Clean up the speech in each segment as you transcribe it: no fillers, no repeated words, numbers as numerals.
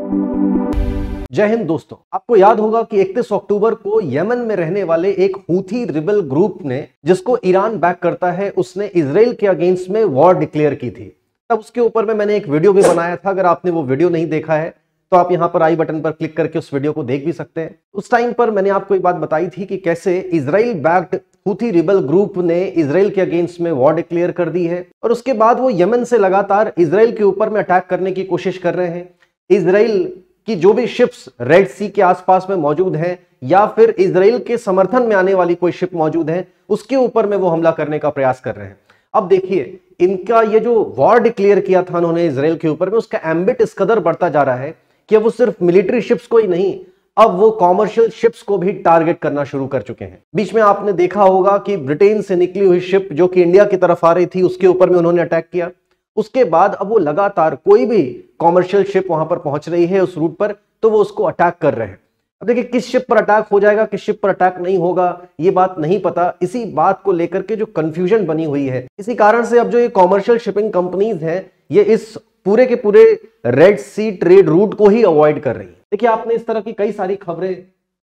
जय हिंद दोस्तों, आपको याद होगा कि 31 अक्टूबर को यमन में रहने वाले एक हूथी रिबल ग्रुप ने, जिसको ईरान बैक करता है, उसने इजराइल के अगेंस्ट में वॉर डिक्लेयर की थी। तब उसके ऊपर में मैंने एक वीडियो भी बनाया था। अगर आपने वो वीडियो नहीं देखा है तो आप यहां पर आई बटन पर क्लिक करके उस वीडियो को देख भी सकते हैं। उस टाइम पर मैंने आपको एक बात बताई थी कि कैसे Israel backed Houthi rebel group ने इजराइल के अगेंस्ट में वॉर डिक्लेयर कर दी है और उसके बाद वो यमन से लगातार इजराइल के ऊपर में अटैक करने की कोशिश कर रहे हैं। इजराइल कि जो भी शिप्स रेड सी के आसपास में मौजूद हैं या फिर इजराइल के समर्थन में आने वाली कोई शिप मौजूद है, उसके ऊपर में वो हमला करने का प्रयास कर रहे हैं। अब देखिए, इनका ये जो वॉर डिक्लेयर किया था उन्होंने इजराइल के ऊपर में, उसका एम्बिट इस कदर बढ़ता जा रहा है कि वो सिर्फ मिलिट्री शिप्स को ही नहीं, अब वो कॉमर्शियल शिप्स को भी टारगेट करना शुरू कर चुके हैं। बीच में आपने देखा होगा कि ब्रिटेन से निकली हुई शिप जो कि इंडिया की तरफ आ रही थी, उसके ऊपर में उन्होंने अटैक किया। उसके बाद अब वो लगातार कोई भी कॉमर्शियल शिप वहां पर पहुंच रही है उस रूट पर, तो वो उसको अटैक कर रहे हैं। अब देखिए, किस शिप पर अटैक हो जाएगा, किस शिप पर अटैक नहीं होगा, ये बात नहीं पता। इसी बात को लेकर के जो कंफ्यूजन बनी हुई है, इसी कारण से अब जो ये कॉमर्शियल शिपिंग कंपनीज हैं, ये इस पूरे के पूरे रेड सी ट्रेड रूट को ही अवॉइड कर रही है। देखिए, आपने इस तरह की कई सारी खबरें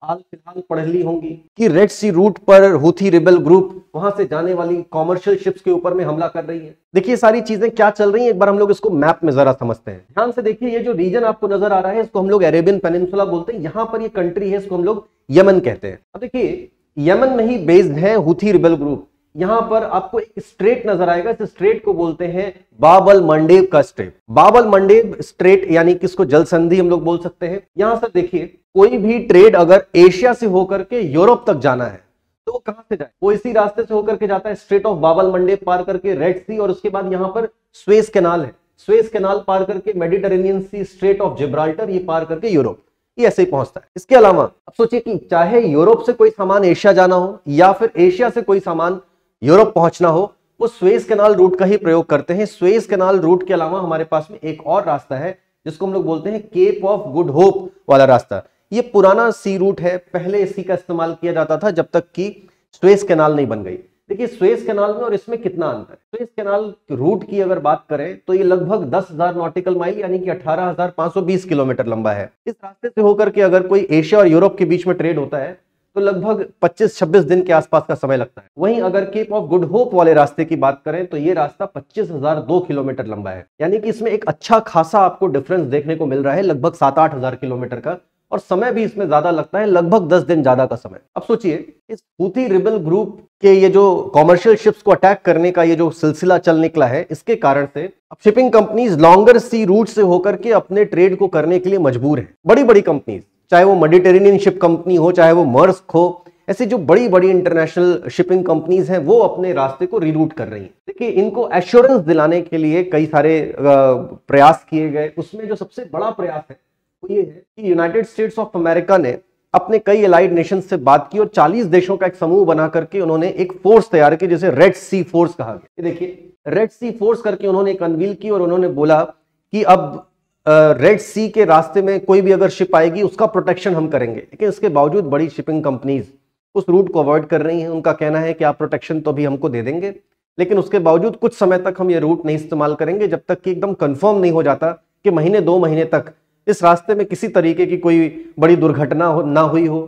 हाल फिलहाल पढ़ ली होंगी कि रेड सी रूट पर हूथी रिबल ग्रुप वहां से जाने वाली कॉमर्शियल शिप्स के ऊपर में हमला कर रही है। देखिए, सारी चीजें क्या चल रही हैं, एक बार हम लोग इसको मैप में जरा समझते हैं। ध्यान से देखिए, ये जो रीजन आपको नजर आ रहा है, इसको हम लोग अरेबियन पेनिनसुला बोलते हैं। यहां पर ये कंट्री है, इसको हम लोग यमन कहते हैं। अब देखिए, यमन में ही बेस्ड है हूथी रिबल ग्रुप। यहां पर आपको एक स्ट्रेट नजर आएगा, इस स्ट्रेट को बोलते हैं बाब अल मंडेब का स्ट्रेट। बाब अल मंडेब स्ट्रेट यानी कि इसको जल संधि हम लोग बोल सकते हैं। यहां से देखिए, कोई भी ट्रेड अगर एशिया से होकर के यूरोप तक जाना है तो वो कहां से जाए, वो इसी रास्ते से होकर के जाता है, स्ट्रेट ऑफ बाब अल मंडेब पार करके रेड सी, और उसके बाद यहां पर स्वेज कैनाल है, स्वेज कैनाल पार करके Mediterranean sea, strait of Gibraltar, ये पार करके यूरोप, ये ऐसे ही पहुंचता है। इसके अलावा अब सोचिए कि चाहे यूरोप से कोई सामान एशिया जाना हो या फिर एशिया से कोई सामान यूरोप पहुंचना हो, वो स्वेज कैनाल रूट का ही प्रयोग करते हैं। स्वेज कैनाल रूट के अलावा हमारे पास में एक और रास्ता है जिसको हम लोग बोलते हैं केप ऑफ गुड होप वाला रास्ता। ये पुराना सी रूट है, पहले इसी का इस्तेमाल किया जाता था जब तक कि स्वेज कैनाल नहीं बन गई। देखिए, स्वेज कैनाल में और इसमें कितना अंतर है। स्वेज कैनाल रूट की अगर बात करें तो ये लगभग 10,000 नॉटिकल माइल यानी कि 18,520 किलोमीटर लंबा है। इस रास्ते से होकर के अगर कोई एशिया और यूरोप के बीच में ट्रेड होता है तो लगभग 25-26 दिन के आसपास का समय लगता है। वहीं अगर केप ऑफ गुड होप वाले रास्ते की बात करें तो ये रास्ता 25,002 किलोमीटर लंबा है, यानी कि इसमें एक अच्छा खासा आपको डिफरेंस देखने को मिल रहा है, लगभग 7-8 हजार किलोमीटर का, और समय भी इसमें ज्यादा लगता है, लगभग 10 दिन ज्यादा का समय। अब सोचिए, इस हूथी रिबल ग्रुप के ये जो कॉमर्शियल शिप्स को अटैक करने का ये जो सिलसिला चल निकला है, इसके कारण से अब शिपिंग कंपनीज लॉन्गर सी रूट से होकर के अपने ट्रेड को करने के लिए मजबूर है। बड़ी बड़ी कंपनीज, चाहे वो मेडिटेरेनियन शिप कंपनी हो, चाहे वो मर्स्क हो, ऐसी जो बड़ी बड़ी इंटरनेशनल शिपिंग कंपनीज हैं, वो अपने रास्ते को रीरूट कर रही हैं। देखिए, इनको एश्योरेंस दिलाने के लिए कई सारे प्रयास किए गए। उसमें जो सबसे बड़ा प्रयास है वो ये है कि यूनाइटेड स्टेट्स ऑफ अमेरिका ने अपने कई एलाइड नेशन से बात की और 40 देशों का एक समूह बना करके उन्होंने एक फोर्स तैयार की, जिसे रेड सी फोर्स कहा गया। देखिए, रेड सी फोर्स करके उन्होंने एक अनवील की और उन्होंने बोला कि अब रेड सी के रास्ते में कोई भी अगर शिप आएगी उसका प्रोटेक्शन हम करेंगे। लेकिन इसके बावजूद बड़ी शिपिंग कंपनीज उस रूट को अवॉइड कर रही हैं। उनका कहना है कि आप प्रोटेक्शन तो अभी हमको दे देंगे, लेकिन उसके बावजूद कुछ समय तक हम ये रूट नहीं इस्तेमाल करेंगे जब तक कि एकदम कंफर्म नहीं हो जाता कि महीने 2 महीने तक इस रास्ते में किसी तरीके की कोई बड़ी दुर्घटना ना हुई हो,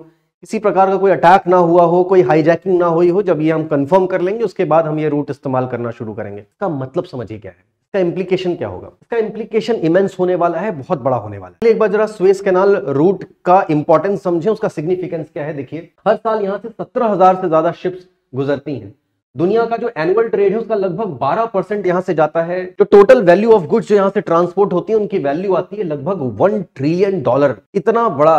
किसी प्रकार का कोई अटैक ना हुआ हो, कोई हाईजैकिंग ना हुई हो। जब ये हम कंफर्म कर लेंगे उसके बाद हम ये रूट इस्तेमाल करना शुरू करेंगे। इसका मतलब समझिए क्या है, इसका इंप्लीकेशन क्या होगा। इसका इंप्लीकेशन इमेंस होने वाला है, बहुत बड़ा होने वाला है। एक बार जरा स्वेज कैनाल रूट का इंपॉर्टेंस समझें, उसका सिग्निफिकेंस क्या है। देखिए, हर साल यहां से 17,000 से ज्यादा शिप्स गुजरती हैं। दुनिया का जो एनुअल ट्रेड है उसका लगभग 12% यहां से जाता है। जो टोटल वैल्यू ऑफ गुड्स जो यहां से ट्रांसपोर्ट होती है, उनकी वैल्यू आती है लगभग $1 ट्रिलियन। इतना बड़ा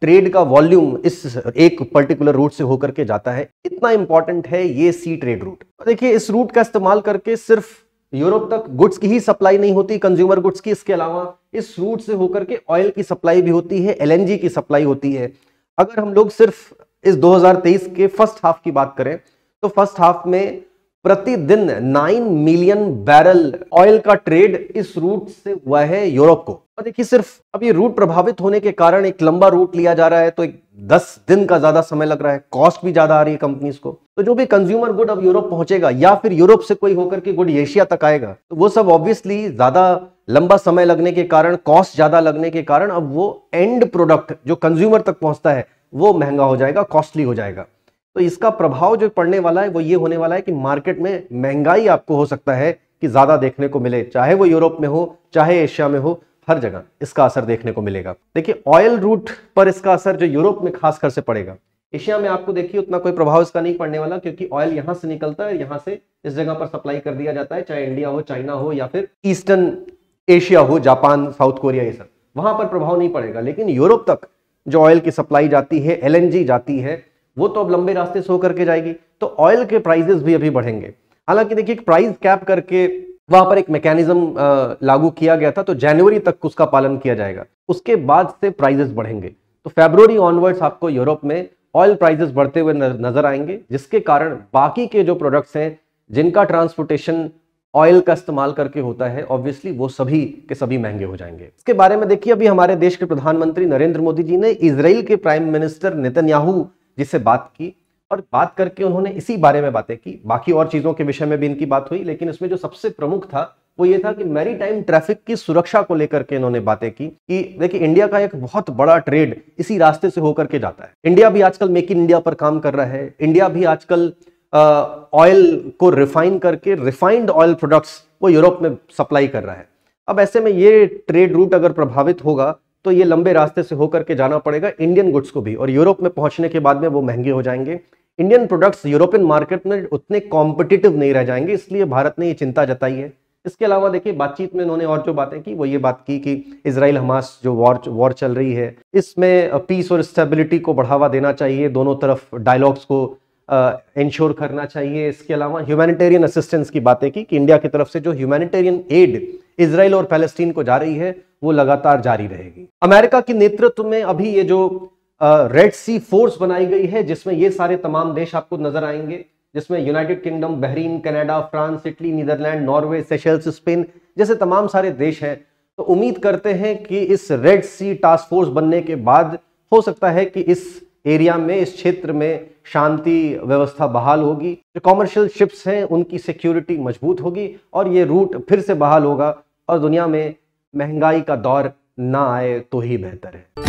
ट्रेड का वॉल्यूम इस एक पर्टिकुलर रूट से होकर के जाता है। इतना इंपॉर्टेंट है ये सी ट्रेड रूट। देखिए, इस रूट का इस्तेमाल करके सिर्फ यूरोप तक गुड्स की ही सप्लाई नहीं होती, कंज्यूमर गुड्स की, इसके अलावा इस रूट से होकर के ऑयल की सप्लाई भी होती है, LNG की सप्लाई होती है। अगर हम लोग सिर्फ इस 2023 के फर्स्ट हाफ की बात करें तो फर्स्ट हाफ में प्रतिदिन 9 मिलियन बैरल ऑयल का ट्रेड इस रूट से हुआ है यूरोप को। और देखिए, सिर्फ अब ये रूट प्रभावित होने के कारण एक लंबा रूट लिया जा रहा है, तो एक 10 दिन का ज्यादा समय लग रहा है, कॉस्ट भी ज्यादा आ रही है कंपनीज को। तो जो भी कंज्यूमर गुड अब यूरोप पहुंचेगा या फिर यूरोप से कोई होकर के गुड एशिया तक आएगा, तो वो सब ऑब्वियसली ज्यादा लंबा समय लगने के कारण, कॉस्ट ज्यादा लगने के कारण अब वो एंड प्रोडक्ट जो कंज्यूमर तक पहुंचता है वो महंगा हो जाएगा, कॉस्टली हो जाएगा। तो इसका प्रभाव जो पड़ने वाला है वो ये होने वाला है कि मार्केट में महंगाई आपको हो सकता है कि ज्यादा देखने को मिले, चाहे वो यूरोप में हो चाहे एशिया में हो, हर जगह इसका असर देखने को मिलेगा। देखिए ऑयल रूट पर इसका असर जो यूरोप में खासकर से पड़ेगा, एशिया में आपको देखिए उतना कोई प्रभाव इसका नहीं पड़ने वाला, क्योंकि ऑयल यहां से निकलता है, यहां से इस जगह पर सप्लाई कर दिया जाता है, चाहे इंडिया हो, चाइना हो या फिर ईस्टर्न एशिया हो, जापान, साउथ कोरिया, ये सब वहां पर प्रभाव नहीं पड़ेगा। लेकिन यूरोप तक जो ऑयल की सप्लाई जाती है, एलएनजी जाती है, वो तो अब लंबे रास्ते से होकर के जाएगी, तो ऑयल के प्राइसेस भी अभी बढ़ेंगे। हालांकि देखिए प्राइस कैप करके वहां पर एक मैकेनिज्म लागू किया गया था, तो जनवरी तक उसका पालन किया जाएगा, उसके बाद से प्राइसेस बढ़ेंगे। तो फरवरी ऑनवर्ड्स आपको यूरोप में ऑयल प्राइसेस बढ़ते हुए नजर आएंगे, जिसके कारण बाकी के जो प्रोडक्ट्स हैं जिनका ट्रांसपोर्टेशन ऑयल का इस्तेमाल करके होता है, ऑब्वियसली वो सभी के सभी महंगे हो जाएंगे। इसके बारे में देखिए अभी हमारे देश के प्रधानमंत्री नरेंद्र मोदी जी ने इजराइल के प्राइम मिनिस्टर नेतन्याहू जी से बात की, और बात करके उन्होंने इसी बारे में बातें की। बाकी और चीजों के विषय में भी इनकी बात हुई, लेकिन इसमें जो सबसे प्रमुख था वो ये था कि मैरीटाइम ट्रैफिक की सुरक्षा को लेकर के इन्होंने बातें की कि देखिए इंडिया का एक बहुत बड़ा ट्रेड इसी रास्ते से होकर के जाता है। इंडिया भी आजकल मेक इन इंडिया पर काम कर रहा है, इंडिया भी आजकल ऑयल को रिफाइन करके रिफाइंड ऑयल प्रोडक्ट्स वो यूरोप में सप्लाई कर रहा है। अब ऐसे में ये ट्रेड रूट अगर प्रभावित होगा तो ये लंबे रास्ते से होकर के जाना पड़ेगा इंडियन गुड्स को भी, और यूरोप में पहुंचने के बाद में वो महंगे हो जाएंगे। इंडियन प्रोडक्ट्स यूरोपियन मार्केट में उतने कॉम्पिटिटिव नहीं रह जाएंगे, इसलिए भारत ने ये चिंता जताई है। इसके अलावा देखिए बातचीत में इन्होंने और जो बातें की वो ये बात की कि इजराइल हमास जो वॉर चल रही है, इसमें पीस और स्टेबिलिटी को बढ़ावा देना चाहिए, दोनों तरफ डायलॉग्स को इंश्योर करना चाहिए। इसके अलावा ह्यूमैनिटेरियन असिस्टेंस की बातें की कि इंडिया की तरफ से जो ह्यूमैनिटेरियन एड इजराइल और पैलेस्टीन को जा रही है वो लगातार जारी रहेगी। अमेरिका के नेतृत्व में अभी ये जो रेड सी फोर्स बनाई गई है, जिसमें ये सारे तमाम देश आपको नजर आएंगे, जिसमें United Kingdom, Bahrain, Canada, France, Italy, Netherland, Norway, Seychelles, Spain जैसे तमाम सारे देश हैं। तो उम्मीद करते हैं कि इस रेड सी टास्क फोर्स बनने के बाद हो सकता है कि इस एरिया में, इस क्षेत्र में शांति व्यवस्था बहाल होगी, जो कॉमर्शियल शिप्स हैं उनकी सिक्योरिटी मजबूत होगी और ये रूट फिर से बहाल होगा और दुनिया में महंगाई का दौर ना आए तो ही बेहतर है।